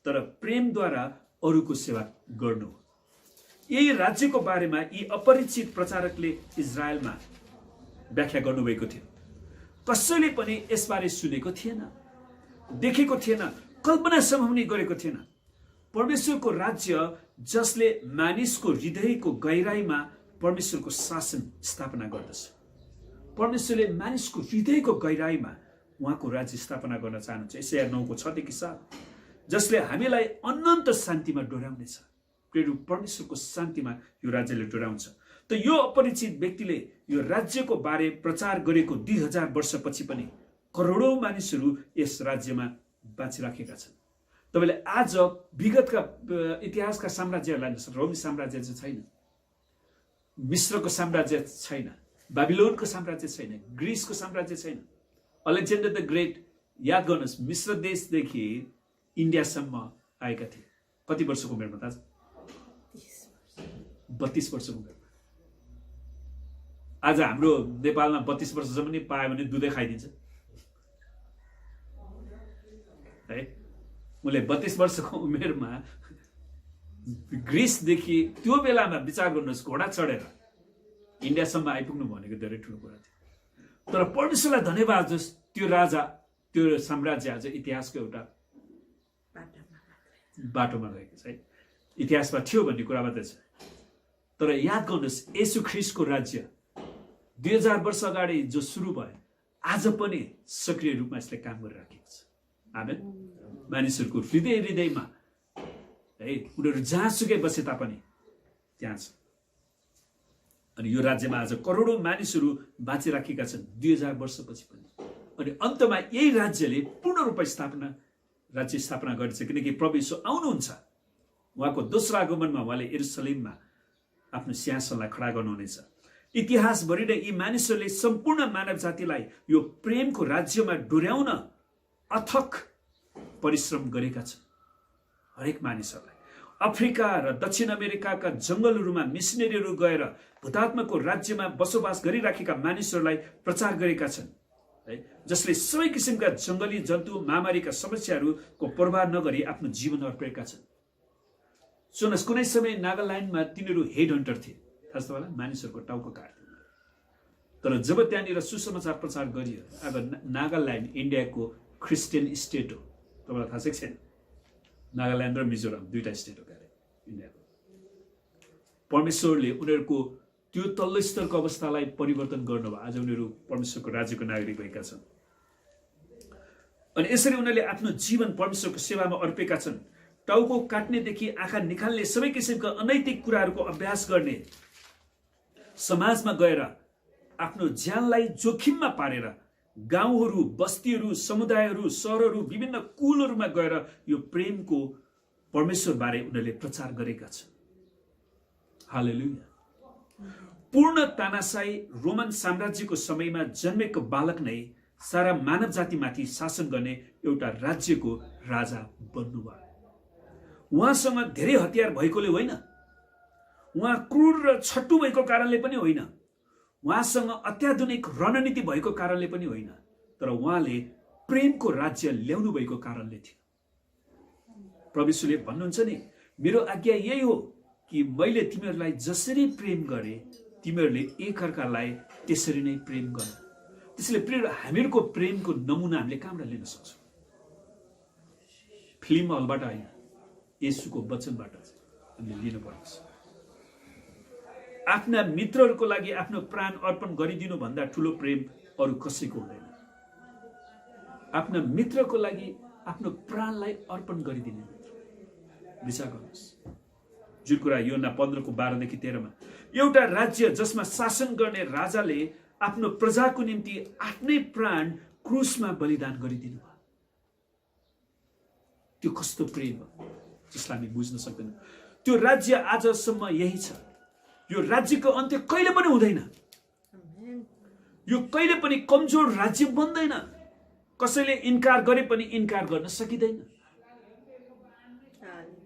तर प्रेमद्वारा अरूको सेवा गर्नु हो। यही राज्यको बारेमा यी अपरिचित प्रचारकले इजरायलमा व्याख्या गर्नुभएको थियो। कसैले पनि यसबारे सुनेको थिएन, देखेको थिएन, कल्पनासम्म पनि गरेको थिएन। परमेश्वरको राज्य जसले मानिसको हृदयको गहिराईमा परमेश्वरको शासन स्थापना गर्दछ। परमेश्वरले मानिसको हृदयको गहिराईमा उहाँको राज्य स्थापना गर्न चाहनुहुन्छ। यसाया 9:6-7 जसले हामीलाई अनन्त शान्तिमा डोर्याउनेछ। प्रिय परमेश्वरको शान्तिमा यो राज्यले डोर्याउँछ। त यो अपरिचित व्यक्तिले यो राज्यको बारे प्रचार गरेको 2000 वर्षपछि पनि करोडौं मानिसहरू यस राज्यमा बाँचिराखेका छन्। तपाईले आज विगतका इतिहासका साम्राज्यहरूलाई रोमी साम्राज्य चाहिँ छैन, मिश्रको साम्राज्य छैन, बाबिलोनको साम्राज्य छैन, ग्रिसको साम्राज्य छैन। अलेक्जेन्डर द ग्रेट याद गर्नुहोस्, मिश्र देशदेखि इन्डियासम्म आएका थिए। कति वर्षको उमेरमा थाहा छ? 32 वर्षको उमेरमा। आज हाम्रो नेपालमा 32 वर्षसम्म नि पायो भने दुधै खाइदिन्छ है। उनले 32 वर्षको उमेरमा ग्रिसदेखि त्यो बेलामा विचार गर्नुहोस्, घोडा चढेर इन्डियासम्म आइपुग्नु भनेको धेरै ठुलो कुरा थियो। तर परमेश्वरलाई धन्यवाद होस्, त्यो राजा, त्यो साम्राज्य आज इतिहासको एउटा बाटोमा रहेको छ है। इतिहासमा थियो भन्ने कुरा मात्रै छ। तर याद गर्नुहोस्, येशू ख्रीष्टको राज्य 2000 वर्ष अगाडि जो सुरु भयो, आज पनि सक्रिय रूपमा यसले काम गरिराखेको छ। आमेन। मानिसहरूको हृदयमा है, उनीहरू जहाँसुकै बसे तापनि त्यहाँ छ। अनि यो राज्यमा आज करोडौं मानिसहरू बाँचिराखेका छन् 2000 वर्षपछि पनि। अनि अन्तमा यही राज्यले पूर्ण रूपमा राज्य स्थापना गरेछ, किनकि प्रभु येशू आउनुहुन्छ। उहाँको दोस्रो आगमनमा उहाँले यरुशलेममा आफ्नो सिंहासनलाई खडा गर्नुहुनेछ। इतिहासभरि नै यी मानिसहरूले सम्पूर्ण मानव जातिलाई यो प्रेमको राज्यमा डोर्याउन अथक परिश्रम गरेका छन्। हरेक मानिसहरूलाई अफ्रिका र दक्षिण अमेरिकाका जंगलहरूमा मिसनरीहरू गएर भूतात्माको राज्यमा बसोबास गरिराखेका मानिसहरूलाई प्रचार गरेका छन् है, जसले सबै किसिमका जंगली जन्तु महामारीका समस्याहरूको परवाह नगरी आफ्नो जीवन अर्पेका छन्। सुन्नुहोस्, कुनै समय नागाल्यान्डमा तिनीहरू हेड हन्टर थिए, थाहा छ तपाईँलाई? मानिसहरूको टाउको काट्थे। तर जब त्यहाँनिर सुसमाचार प्रचार गरियो, अब नागाल्यान्ड इन्डियाको क्रिस्चियन स्टेट हो। तपाईँलाई थाहा छ कि छैन? नागाल्यान्ड र मिजोरम दुईटा स्टेट हो क्यारे इन्डियाको। परमेश्वरले उनीहरूको त्यो तल्लो स्तरको अवस्थालाई परिवर्तन गर्नुभयो। आज उनीहरू परमेश्वरको राज्यको नागरिक भएका छन्। अनि यसरी उनीहरूले आफ्नो जीवन परमेश्वरको सेवामा अर्पेका छन्। टाउको काट्नेदेखि आँखा निकाल्ने सबै किसिमका अनैतिक कुराहरूको अभ्यास गर्ने, समाजमा गएर आफ्नो ज्यानलाई जोखिममा पारेर गाउँहरू, बस्तीहरू, समुदायहरू, सहरहरू, विभिन्न कुलहरूमा गएर यो प्रेमको परमेश्वरबारे उनीहरूले प्रचार गरेका छन्। हालेलुया। पूर्ण तानाशाही रोमन साम्राज्यको समयमा जन्मेको बालक नै सारा मानव जातिमाथि शासन गर्ने एउटा राज्यको राजा बन्नुभयो। उहाँसँग धेरै हतियार भएकोले होइन, उहाँ क्रूर र छट्टु भएको कारणले पनि होइन, उहाँसँग अत्याधुनिक रणनीति भएको कारणले पनि होइन, तर उहाँले प्रेमको राज्य ल्याउनु भएको कारणले थियो। परमेश्वरले भन्नुहुन्छ नि, मेरो आज्ञा यही हो कि मैले तिमीहरूलाई जसरी प्रेम गरे तिमीहरूले एकअर्कालाई त्यसरी नै प्रेम गर। त्यसैले प्रिय, हामीहरूको प्रेमको नमुना हामीले कहाँबाट लिन सक्छौँ? फिल्म हलबाट होइन, येशूको वचनबाट हामीले लिनुपर्छ। आफ्ना मित्रहरूको लागि आफ्नो प्राण अर्पण गरिदिनु भन्दा ठुलो प्रेम अरू कसैको हुँदैन। आफ्ना मित्रको लागि आफ्नो प्राणलाई अर्पण गरिदिने मित्र। विचार गर्नुहोस्, जुन कुरा योना 15:12-13 एउटा राज्य जसमा शासन गर्ने राजाले आफ्नो प्रजाको निम्ति आफ्नै प्राण क्रुसमा बलिदान गरिदिनु भयो। त्यो कस्तो प्रेम हो जसलाई हामी बुझ्न सक्दैनौँ। त्यो राज्य आजसम्म यही छ। यो राज्यको अन्त्य कहिले पनि हुँदैन। यो कहिले पनि कमजोर राज्य बन्दैन। कसैले इन्कार गरे पनि इन्कार गर्न सकिँदैन,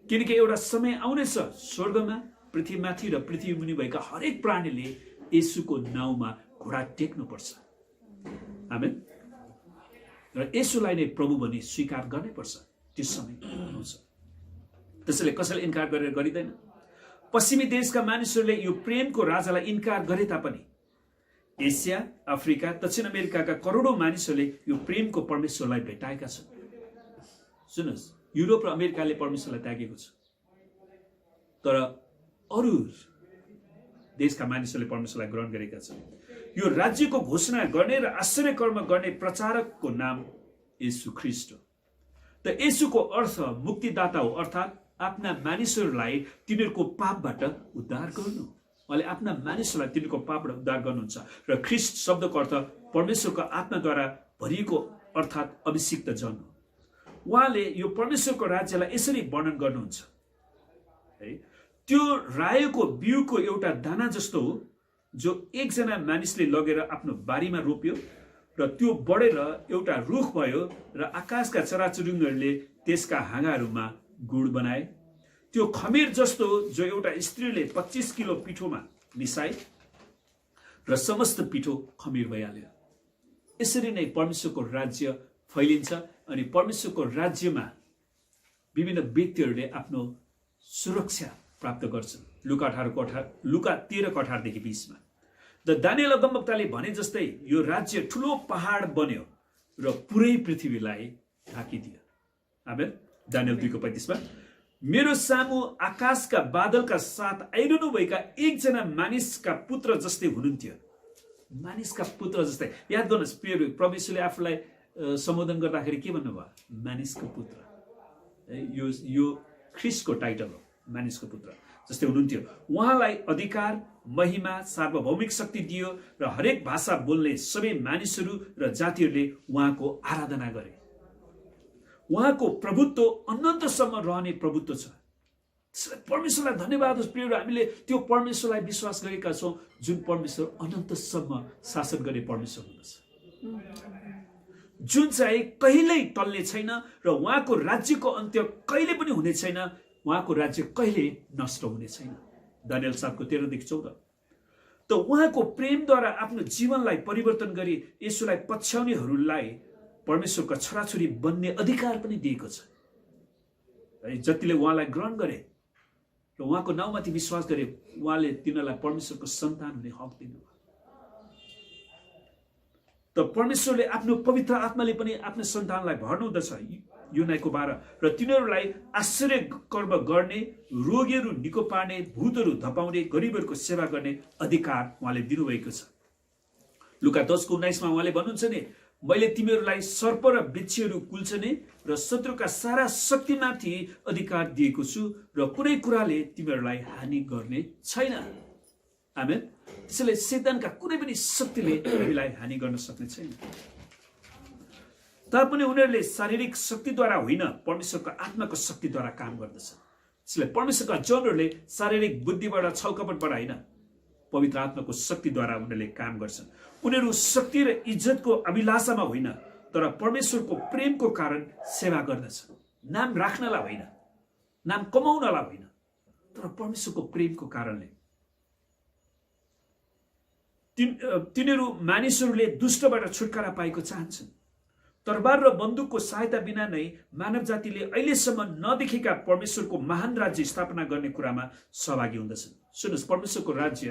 किनकि एउटा समय आउनेछ स्वर्गमा, पृथ्वीमाथि र पृथ्वी मुनि भएका हरेक प्राणीले येशूको नाउँमा घोडा टेक्नुपर्छ। आमेन। र येशूलाई नै प्रभु भनी स्वीकार गर्नैपर्छ। त्यो समय आउँछ। त्यसैले कसैले इन्कार गरेर गरिँदैन। पश्चिमी देशका मानिसहरूले यो प्रेमको राजालाई इन्कार गरे तापनि एसिया, अफ्रिका, दक्षिण अमेरिकाका करोडौं मानिसहरूले यो प्रेमको परमेश्वरलाई भेटाएका छन्। सुन्नुहोस्, युरोप र अमेरिकाले परमेश्वरलाई त्यागेको छ, तर अरू देशका मानिसहरूले परमेश्वरलाई ग्रहण गरेका छन्। यो राज्यको घोषणा गर्ने र आश्चर्य कर्म गर्ने प्रचारकको नाम येशू ख्रीष्ट हो। त येशूको अर्थ मुक्तिदाता हो, अर्थात् आफ्ना मानिसहरूलाई तिनीहरूको पापबाट उद्धार गर्नु। उहाँले आफ्ना मानिसहरूलाई तिनीहरूको पापबाट उद्धार गर्नुहुन्छ। र ख्रीष्ट शब्दको अर्थ परमेश्वरको आत्माद्वारा भरिएको अर्थात् अभिषिक्त जन हो। उहाँले यो परमेश्वरको राज्यलाई यसरी वर्णन गर्नुहुन्छ है, त्यो रायोको बिउको एउटा दाना जस्तो हो जो एकजना मानिसले लगेर आफ्नो बारीमा रोप्यो र त्यो बढेर एउटा रुख भयो र आकाशका चराचुरुङ्गीहरूले त्यसका हाँगाहरूमा गुड बनाए। त्यो खमीर जस्तो जो एउटा स्त्रीले 25 किलो पिठोमा मिसाए र समस्त पिठो खमीर भइहाल्यो। यसरी नै परमेश्वरको राज्य फैलिन्छ अनि परमेश्वरको राज्यमा विभिन्न व्यक्तिहरूले आफ्नो सुरक्षा प्राप्त गर्छन्। लुका 13:18 देखि 20 मा द दानियल अगमवक्ताले भने जस्तै यो राज्य ठुलो पहाड बन्यो र पुरै पृथ्वीलाई ढाकिदियो। आमेन। दानियल 2:35 मा मेरो सामु आकाशका बादलका साथ आइरहनु भएका एकजना मानिसका पुत्र जस्तै हुनुहुन्थ्यो। मानिसका पुत्र जस्तै। याद गर्नुहोस् प्रियहरू, परमेश्वरले आफूलाई सम्बोधन गर्दाखेरि के भन्नुभयो? मानिसको पुत्र। यो ख्रीष्टको टाइटल हो, मानिसको पुत्र जस्तै हुनुहुन्थ्यो। उहाँलाई अधिकार, महिमा, सार्वभौमिक शक्ति दियो र हरेक भाषा बोल्ने सबै मानिसहरू र जातिहरूले उहाँको आराधना गरे। उहाँको प्रभुत्व अनन्तसम्म रहने प्रभुत्व छ। परमेश्वरलाई धन्यवाद होस् प्रियहरू, हामीले त्यो परमेश्वरलाई विश्वास गरेका छौँ जुन परमेश्वर अनन्तसम्म शासन गर्ने परमेश्वर हुनुहुन्छ, जुन चाहिँ कहिल्यै टल्ने छैन र उहाँको राज्यको अन्त्य कहिले पनि हुने छैन। उहाँको राज्य कहिले नष्ट हुने छैन। दानियल 7:13-14। त उहाँको प्रेमद्वारा आफ्नो जीवनलाई परिवर्तन गरी येशूलाई पछ्याउनेहरूलाई परमेश्वरका छोराछोरी बन्ने अधिकार पनि दिएको छ। जतिले उहाँलाई ग्रहण गरे र उहाँको नाउँमाथि विश्वास गरे, उहाँले तिनीहरूलाई परमेश्वरको सन्तान हुने हक दिनुभयो। त परमेश्वरले आफ्नो पवित्र आत्माले पनि आफ्नो सन्तानलाई भर्नुहुँदछ। यूहन्ना 12 र तिनीहरूलाई आश्चर्य कर्म गर्ने, रोगीहरू निको पार्ने, भूतहरू धपाउने, गरिबहरूको सेवा गर्ने अधिकार उहाँले दिनुभएको छ। लुका 10:19 मा उहाँले भन्नुहुन्छ नि, मैले तिमीहरूलाई सर्प र बिच्छीहरू कुल्चने र शत्रुका सारा शक्तिमाथि अधिकार दिएको छु र कुनै कुराले तिमीहरूलाई हानि गर्ने छैन। आमेन। त्यसैले शैतानका कुनै पनि शक्तिले हामीलाई हानि गर्न सक्ने छैन। तापनि उनीहरूले शारीरिक शक्तिद्वारा होइन, परमेश्वरको आत्माको शक्तिद्वारा काम गर्दछ। त्यसैले परमेश्वरका जनहरूले शारीरिक बुद्धिबाट, छलकपटबाट होइन, पवित्र आत्माको शक्तिद्वारा उनीहरूले काम गर्छन्। उनीहरू शक्ति र इज्जतको अभिलाषामा होइन, तर परमेश्वरको प्रेमको कारण सेवा गर्दछन्। नाम राख्नलाई होइन, नाम कमाउनलाई होइन, तर परमेश्वरको प्रेमको कारणले। तिनीहरू मानिसहरूले दुष्टबाट छुटकारा पाएको चाहन्छन्। तरबार र बन्दुकको सहायता बिना नै मानव जातिले अहिलेसम्म नदेखेका परमेश्वरको महान राज्य स्थापना गर्ने कुरामा सहभागी हुँदछन्। सुन्नुहोस्, परमेश्वरको राज्य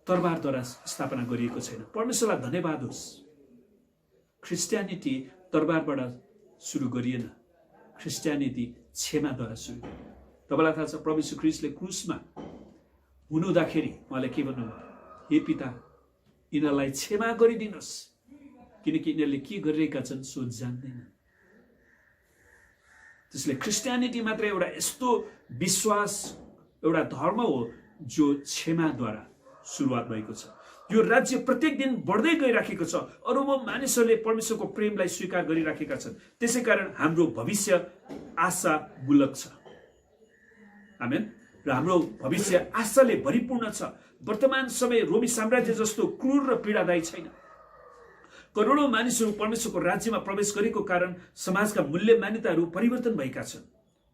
तरबारद्वारा स्थापना गरिएको छैन। परमेश्वरलाई धन्यवाद होस्, क्रिस्टियानिटी तरबारबाट सुरु गरिएन, क्रिस्टियानिटी क्षमाद्वारा सुरु गरियो। तपाईँलाई थाहा छ, प्रभु यीशु ख्रीष्टले क्रुसमा हुनुहुँदाखेरि उहाँले के भन्नुभयो? हे पिता, यिनीहरूलाई क्षमा गरिदिनुहोस्, किनकि यिनीहरूले के गरिरहेका छन् सो जान्दैन। त्यसले क्रिस्टियानिटी मात्र एउटा यस्तो विश्वास, एउटा धर्म हो जो क्षमाद्वारा सुरुवात भएको छ। यो राज्य प्रत्येक दिन बढ्दै गइराखेको छ। अरबौं मानिसहरूले परमेश्वरको प्रेमलाई स्वीकार गरिराखेका छन्। त्यसैकारण हाम्रो भविष्य आशामूलक छ। आमेन। र हाम्रो भविष्य आशाले भरिपूर्ण छ। वर्तमान समय रोमी साम्राज्य जस्तो क्रूर र पीडादायी छैन। करोडौं मानिसहरू परमेश्वरको राज्यमा प्रवेश गरेको कारण समाजका मूल्य मान्यताहरू परिवर्तन भएका छन्,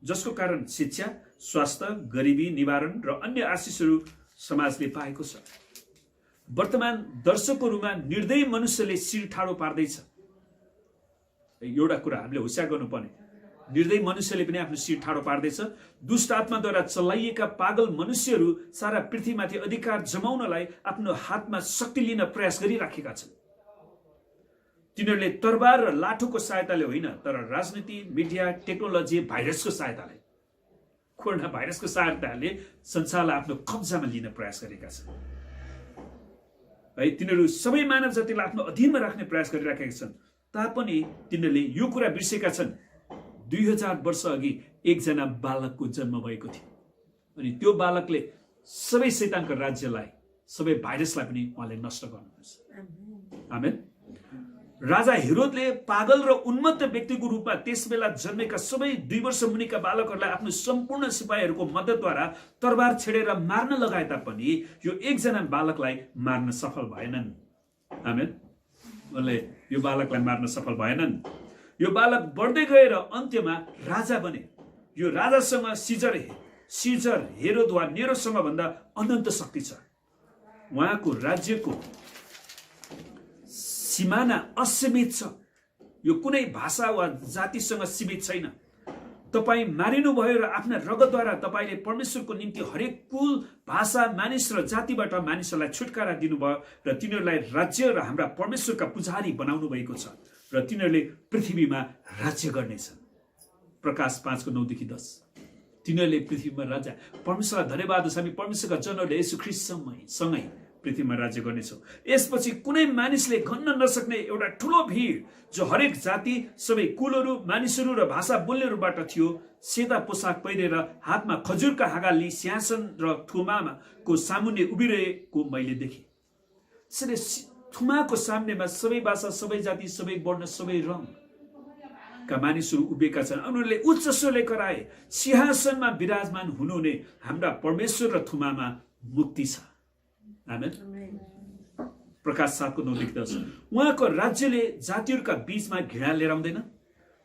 जसको कारण शिक्षा, स्वास्थ्य, गरिबी निवारण र अन्य आशिषहरू समाजले पाएको छ। वर्तमान दर्शकहरूमा निर्दयी मनुष्यले शिर ठाडो पार्दैछ। एउटा कुरा हामीले होसियार गर्नुपर्ने, निर्दयी मनुष्यले पनि आफ्नो शिर ठाडो पार्दैछ। दुष्ट आत्माद्वारा चलाइएका पागल मनुष्यहरू सारा पृथ्वीमाथि अधिकार जमाउनलाई आफ्नो हातमा शक्ति लिन प्रयास गरिराखेका छन्। तिनीहरूले तरबार र लाठोको सहायताले होइन, तर राजनीति, मिडिया, टेक्नोलोजी, भाइरसको सहायताले, कोरोना भाइरसको सहायताले संसारलाई आफ्नो कब्जामा लिन प्रयास गरेका छन्। है, तिनीहरू सबै मानव जातिलाई आफ्नो अधीनमा राख्ने प्रयास गरिराखेका छन्। तापनि तिनीहरूले यो कुरा बिर्सेका छन् 2000 वर्ष अघि एकजना बालकको जन्म भएको थियो, अनि त्यो बालकले सबै शैतानको राज्यलाई, सबै भाइरसलाई पनि उहाँले नष्ट गर्नुपर्छ। आमेन। राजा हेरोदले पागल र उन्मत्त व्यक्तिको रूपमा त्यसबेला जन्मेका सबै 2 वर्ष मुनिका बालकहरूलाई आफ्नो सम्पूर्ण सिपाहीहरूको मद्दतद्वारा तरबार छेडेर मार्न लगाए तापनि यो एकजना बालकलाई मार्न सफल भएनन्। आमेन। उनले यो बालकलाई मार्न सफल भएनन्। यो बालक बढ्दै गएर अन्त्यमा राजा बने। यो राजासँग सिजर हेरोद वा नेरोसँग भन्दा अनन्त शक्ति छ। उहाँको राज्यको सीमाना असीमित छ। यो कुनै भाषा वा जातिसँग सीमित छैन। तपाईँ मारिनुभयो र आफ्ना रगतद्वारा तपाईँले परमेश्वरको निम्ति हरेक कुल, भाषा, मानिस र जातिबाट मानिसहरूलाई छुटकारा दिनुभयो र तिनीहरूलाई राज्य र हाम्रा परमेश्वरका पुजारी बनाउनु भएको छ र तिनीहरूले पृथ्वीमा राज्य गर्नेछन्। प्रकाश 5:9-10। तिनीहरूले पृथ्वीमा राज्य, परमेश्वरलाई धन्यवाद होस्, हामी परमेश्वरका जनहरूले येशू ख्रीष्टसँगै पृथ्वीमा राज्य गर्नेछौँ। यसपछि कुनै मानिसले गन्न नसक्ने एउटा ठुलो भिड, जो हरेक जाति, सबै कुलहरू, मानिसहरू र भाषा बोल्नेहरूबाट थियो, सेता पोसाक पहिरेर हातमा खजुरका हाँगा लिई सिंहासन र थुमाको सामुन्ने उभिरहेको मैले देखेँ। त्यसैले थुमाको सामनेमा सबै भाषा, सबै जाति, सबै वर्ण, सबै रङका मानिसहरू उभिएका छन्। उनीहरूले उच्च स्वरले कराए, सिंहासनमा विराजमान हुनुहुने हाम्रा परमेश्वर र थुमामा मुक्ति छ। आमेन। प्रकाश 7:9-10। उहाँको राज्यले जातिहरूका बीचमा घृणा लिएर आउँदैन,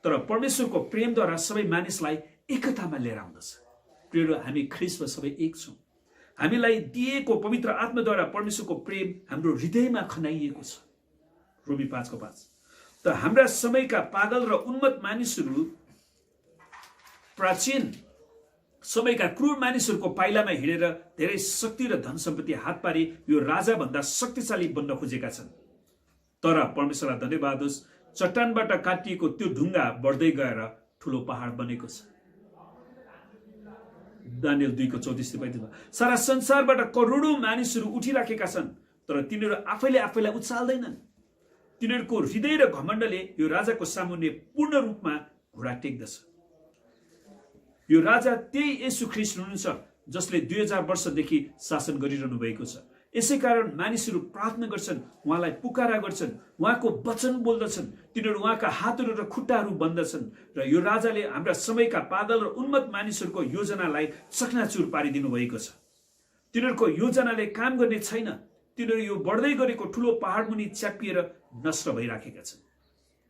तर परमेश्वरको प्रेमद्वारा सबै मानिसलाई एकतामा लिएर आउँदछ। प्रियहरू, हामी ख्रीष्टमा सबै एक छौँ। हामीलाई दिएको पवित्र आत्माद्वारा परमेश्वरको प्रेम हाम्रो हृदयमा खनाइएको छ। रोमी 5:5। त हाम्रा समयका पागल र उन्मत्त मानिसहरू प्राचीन समयका क्रूर मानिसहरूको पाइलामा हिँडेर धेरै शक्ति र धन सम्पत्ति हात पारी यो राजा भन्दा शक्तिशाली बन्न खोजेका छन्। तर परमेश्वरलाई धन्यवाद होस्, चट्टानबाट काटिएको त्यो ढुङ्गा बढ्दै गएर ठुलो पहाड बनेको छ। दानियल 2:34-35। सारा संसारबाट करोडौं मानिसहरू उठिराखेका छन्, तर तिनीहरू आफैलाई उचाल्दैनन्। तिनीहरूको हृदय र घमण्डले यो राजाको सामुन्ने पूर्ण रूपमा घुँडा टेक्दछ। यो राजा त्यही येशू ख्रीष्ट हुनुहुन्छ, जसले 2000 वर्षदेखि शासन गरिरहनु भएको छ। यसै कारण मानिसहरू प्रार्थना गर्छन्, उहाँलाई पुकारा गर्छन्, उहाँको वचन बोल्दछन्, तिनीहरू उहाँका हातहरू र खुट्टाहरू बन्दछन् र यो राजाले हाम्रा समयका पागल र उन्मत्त मानिसहरूको योजनालाई चकनाचुर पारिदिनु भएको छ। तिनीहरूको योजनाले काम गर्ने छैन। तिनीहरू यो बढ्दै गरेको ठुलो पहाड मुनि च्यापिएर नष्ट भइराखेका छन्।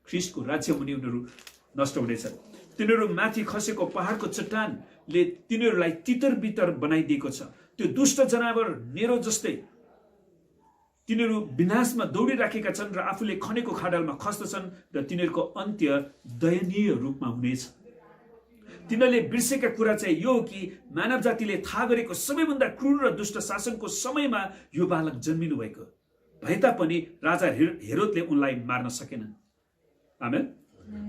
ख्रीष्टको राज्य मुनि उनीहरू नष्ट हुनेछन्। तिनीहरू माथि खसेको पहाडको चट्टानले तिनीहरूलाई तितर बितर बनाइदिएको छ। त्यो दुष्ट जनावर नेरो जस्तै तिनीहरू विनाशमा दौडिराखेका छन् र आफूले खनेको खाडलमा खस्दछन् र तिनीहरूको अन्त्य दयनीय रूपमा हुनेछ। तिनीहरूले बिर्सेका कुरा चाहिँ यो हो कि मानव जातिले थाहा गरेको सबैभन्दा क्रूर र दुष्ट शासनको समयमा यो बालक जन्मिनु भएको भए तापनि राजा हेरोदले उनलाई मार्न सकेनन्। आमेन।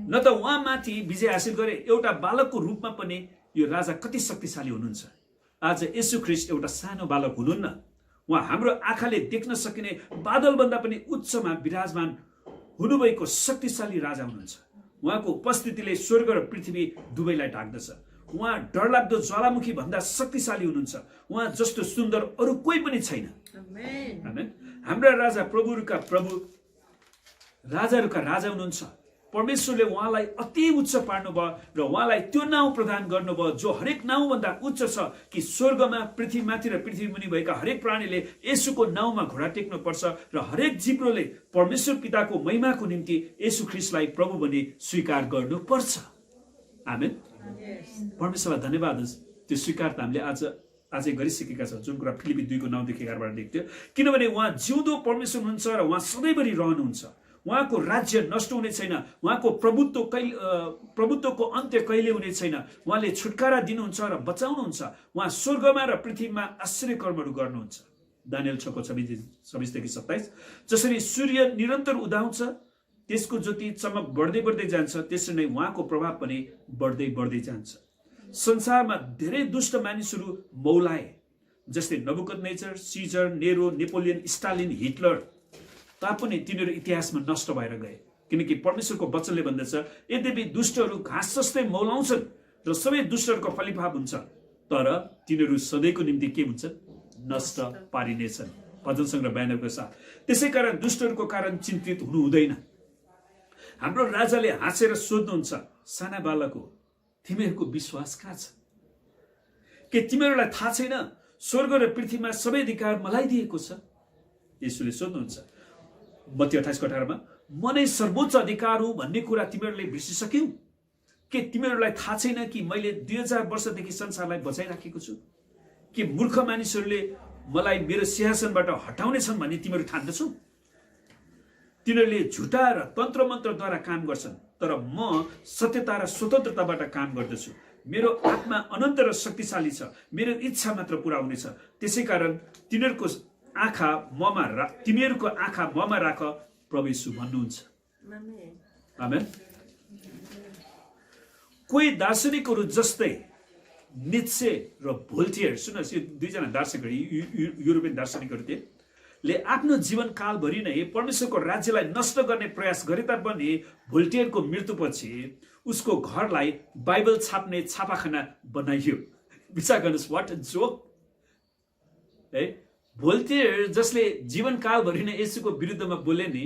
न त उहाँ माथि विजय हासिल गरे, एउटा बालकको रूपमा पनि यो राजा कति शक्तिशाली हुनुहुन्छ। आज येशू ख्रीष्ट एउटा सानो बालक हुनुहुन्न। उहाँ हाम्रो आँखाले देख्न सकिने बादलभन्दा पनि उच्चमा विराजमान हुनुभएको शक्तिशाली राजा हुनुहुन्छ। उहाँको उपस्थितिले स्वर्ग र पृथ्वी दुवैलाई ढाक्दछ। उहाँ डरलाग्दो ज्वालामुखी भन्दा शक्तिशाली हुनुहुन्छ। उहाँ जस्तो सुन्दर अरू कोही पनि छैन। Amen. आमेन। हाम्रा राजा प्रभुहरूका प्रभु राजाहरूका राजा हुनुहुन्छ। परमेश्वरले उहाँलाई अति उच्च पार्नुभयो र उहाँलाई त्यो नाउँ प्रदान गर्नुभयो जो हरेक नाउँभन्दा उच्च छ कि स्वर्गमा पृथ्वीमाथि र पृथ्वी मुनि भएका हरेक प्राणीले येशूको नाउँमा घोडा टेक्नु पर्छ र हरेक जिब्रोले परमेश्वर पिताको महिमाको निम्ति येशू ख्रीष्टलाई प्रभु भनी स्वीकार गर्नुपर्छ। आमेन। परमेश्वरलाई धन्यवाद होस्। त्यो स्वीकार त हामीले आजै गरिसकेका छौँ, जुन कुरा फिलिपी 2 को 9 देखि 11 बाट देख्थ्यो। किनभने उहाँ जिउँदो परमेश्वर हुनुहुन्छ र उहाँ सधैँभरि रहनुहुन्छ। उहाँको राज्य नष्ट हुने छैन। उहाँको प्रभुत्वको अन्त्य कहिले हुने छैन। उहाँले छुटकारा दिनुहुन्छ र बचाउनुहुन्छ। उहाँ स्वर्गमा र पृथ्वीमा आश्चर्य कर्महरू गर्नुहुन्छ। दानियल 6:26-27। जसरी सूर्य निरन्तर उदाउँछ, त्यसको ज्योति चमक बढ्दै बढ्दै जान्छ, त्यसरी नै उहाँको प्रभाव पनि बढ्दै बढ्दै जान्छ। संसारमा धेरै दुष्ट मानिसहरू मौलाए, जस्तै Nebuchadnezzar, Caesar, Nero, Napoleon, Stalin, Hitler, तापनि तिनीहरू इतिहासमा नष्ट भएर गए। किनकि परमेश्वरको वचनले भन्दछ, यद्यपि दुष्टहरू घाँस जस्तै मौलाउँछन् र सबै दुष्टहरूको फलिफाप हुन्छ, तर तिनीहरू सधैँको निम्ति के हुन्छन्? नष्ट पारिनेछन्। भजन सङ्ग्रह 92 को 7। त्यसै कारण दुष्टहरूको कारण चिन्तित हुनु हुँदैन। हाम्रो राजाले हाँसेर सोध्नुहुन्छ, साना बालक हो, तिमीहरूको विश्वास कहाँ छ? के तिमीहरूलाई थाहा छैन स्वर्ग र पृथ्वीमा सबै अधिकार मलाई दिएको छ? येशूले सोध्नुहुन्छ मत्ती 28:18 म नै सर्वोच्च अधिकार हो भन्ने कुरा तिमीहरूले बिर्सिसक्यौ? के तिमीहरूलाई थाहा छैन कि मैले 2000 वर्षदेखि संसारलाई बचाइराखेको छु? के मूर्ख मानिसहरूले मलाई मेरो सिंहासनबाट हटाउनेछन् भन्ने तिमीहरू ठान्दछौ? तिनीहरूले झुटा र तन्त्र मन्त्रद्वारा काम गर्छन्, तर म सत्यता र स्वतन्त्रताबाट काम गर्दछु। मेरो आत्मा अनन्त र शक्तिशाली छ। मेरो इच्छा मात्र पूरा हुनेछ। त्यसै कारण तिनीहरूको आँखा ममा राख, प्रभु येशू भन्नुहुन्छ। आमेन। कोही दार्शनिकहरू जस्तै नित्से र भोल्टियर, सुन्नुहोस्, यो दुईजना दार्शनिकहरू युरोपियन दार्शनिकहरू थिए, ले आफ्नो जीवनकालभरि नै परमेश्वरको राज्यलाई नष्ट गर्ने प्रयास गरे तापनि भोल्टियरको मृत्युपछि उसको घरलाई बाइबल छाप्ने छापाखाना बनाइयो। विचार गर्नुहोस्, व्हाट अ जोक है। भोल्टियर जसले जीवनकालभरि नै येशूको विरुद्धमा बोले नि,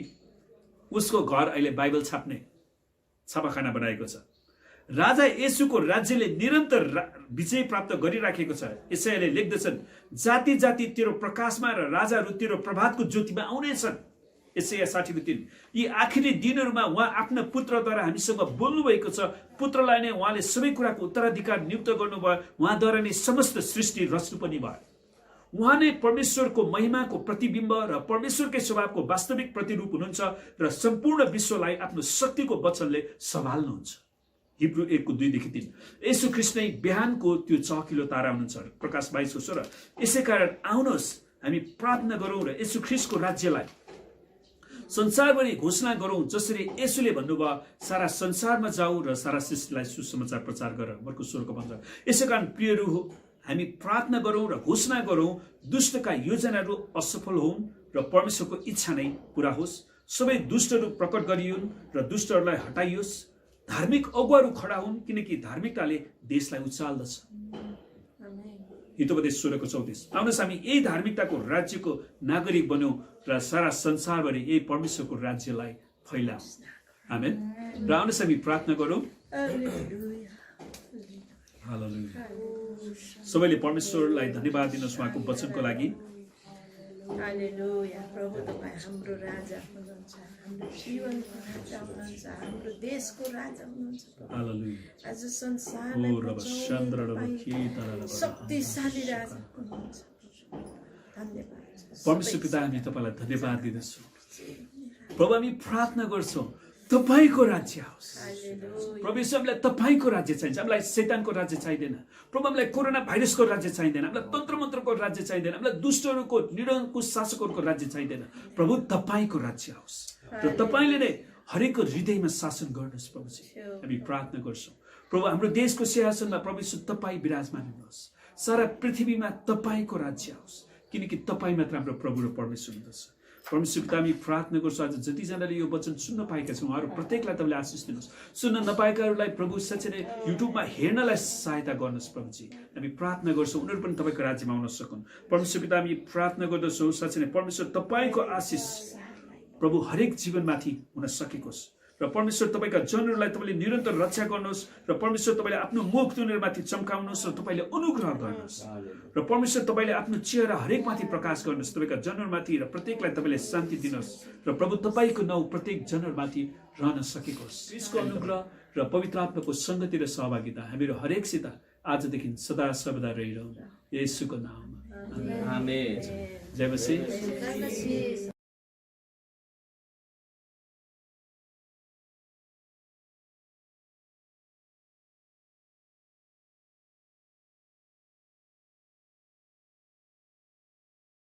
उसको घर अहिले बाइबल छाप्ने छापाखाना बनाएको छ। राजा येशूको राज्यले निरन्तर विजय प्राप्त गरिराखेको छ। यसैले लेख्दछन्, जाति जाति तेरो प्रकाशमा र राजाहरू तेरो प्रभातको ज्योतिमा आउनेछन्। यसैया 60:3। यी आखिरी दिनहरूमा उहाँ आफ्ना पुत्रद्वारा हामीसँग बोल्नु भएको छ। पुत्रलाई नै उहाँले सबै कुराको उत्तराधिकार नियुक्त गर्नुभयो। उहाँद्वारा नै समस्त सृष्टि रच्नु पनि भयो। उहाँ नै परमेश्वरको महिमाको प्रतिबिम्ब र परमेश्वरकै स्वभावको वास्तविक प्रतिरूप हुनुहुन्छ र सम्पूर्ण विश्वलाई आफ्नो शक्तिको वचनले सम्हाल्नुहुन्छ। हिब्रू 1:2-3। येशू ख्रीष्ट नै बिहानको त्यो चहकिलो तारा हुनुहुन्छ। प्रकाश 22:16। यसै कारण आउनुहोस् हामी प्रार्थना गरौँ र येशू ख्रीष्टको राज्यलाई संसारभरि घोषणा गरौँ, जसरी येशूले भन्नुभयो, सारा संसारमा जाऊ र सारा सृष्टिलाई सुसमाचार प्रचार गर। मर्को 16:15। यसै कारण प्रियहरू हो, हामी प्रार्थना गरौँ र घोषणा गरौँ, दुष्टका योजनाहरू असफल हुन् र परमेश्वरको इच्छा नै पूरा होस्। सबै दुष्टहरू प्रकट गरियोन् र दुष्टहरूलाई हटाइयोस्। धार्मिक अगुवाहरू खडा हुन्, किनकि धार्मिकताले देशलाई उचाल्दछ। हितोपदेश 16:34। आउनुहोस् हामी यही धार्मिकताको राज्यको नागरिक बन्यौँ र सारा संसारभरि यही परमेश्वरको राज्यलाई फैलाऊ। आमेन। र आउनुहोस् हामी प्रार्थना गरौँ। हालेलुया। सबैले परमेश्वरलाई धन्यवाद दिनुहोस् उहाँको वचनको लागि। हालेलुया। प्रभु तपाईँ हाम्रो राजा हुनुहुन्छ, हाम्रो जीवनको राजा हुनुहुन्छ, हाम्रो देशको राजा हुनुहुन्छ। हालेलुया। आज संसारलाई शक्तिशाली राजा हुनुहुन्छ। धन्यवाद परमेश्वर पिता, हामी तपाईँलाई धन्यवाद दिँदछौँ। प्रभु हामी प्रार्थना गर्छौँ तपाईँको राज्य आओस्। प्रभु हामीलाई तपाईँको राज्य चाहिन्छ। हामीलाई शैतानको राज्य चाहिँदैन। प्रभु हामीलाई कोरोना भाइरसको राज्य चाहिँदैन। हामीलाई तन्त्र मन्त्रको राज्य चाहिँदैन। हामीलाई दुष्टहरूको निरङ्कुश शासकहरूको राज्य चाहिँदैन। प्रभु तपाईँको राज्य आओस् र तपाईँले नै हरेकको हृदयमा शासन गर्नुहोस्। प्रभुजी हामी प्रार्थना गर्छौँ। प्रभु हाम्रो देशको सिंहासनमा प्रभु तपाईँ विराजमान हुनुहोस्। सारा पृथ्वीमा तपाईँको राज्य आओस्, किनकि तपाईँ मात्र हाम्रो प्रभु र परमेश्वर हुनुहुन्छ। परमेश्वर पिता हामी प्रार्थना गर्छौँ आज जतिजनाले यो वचन सुन्न पाएका छौँ उहाँहरू प्रत्येकलाई तपाईँले आशिष दिनुहोस्। सुन्न नपाएकाहरूलाई प्रभु साँच्चै नै युट्युबमा हेर्नलाई सहायता गर्नुहोस् प्रभुजी। हामी प्रार्थना गर्छौँ उनीहरू पनि तपाईँको राज्यमा आउन सकुन्। परमेश्वर पिता हामी प्रार्थना गर्दछौँ साँच्चै नै परमेश्वर तपाईँको आशिष प्रभु हरेक जीवनमाथि हुन सकेकोस् र परमेश्वर तपाईँका जनहरूलाई तपाईँले निरन्तर रक्षा गर्नुहोस् र परमेश्वर तपाईँले आफ्नो मुख उनीहरूमाथि चम्काउनुहोस् र तपाईँले अनुग्रह गर्नुहोस् र परमेश्वर तपाईँले आफ्नो चेहरा हरेकमाथि प्रकाश गर्नुहोस् तपाईँका जनहरूमाथि र प्रत्येकलाई तपाईँले शान्ति दिनुहोस् र प्रभु तपाईँको नाउँ प्रत्येक जनहरूमाथि रहन सकेको होस्। यसको अनुग्रह र पवित्र आत्माको सङ्गति र सहभागिता हामीहरू हरेकसित आजदेखि सदा सर्वदा रहिरहँ येशूको नाममा। आमेन। जय मसीह।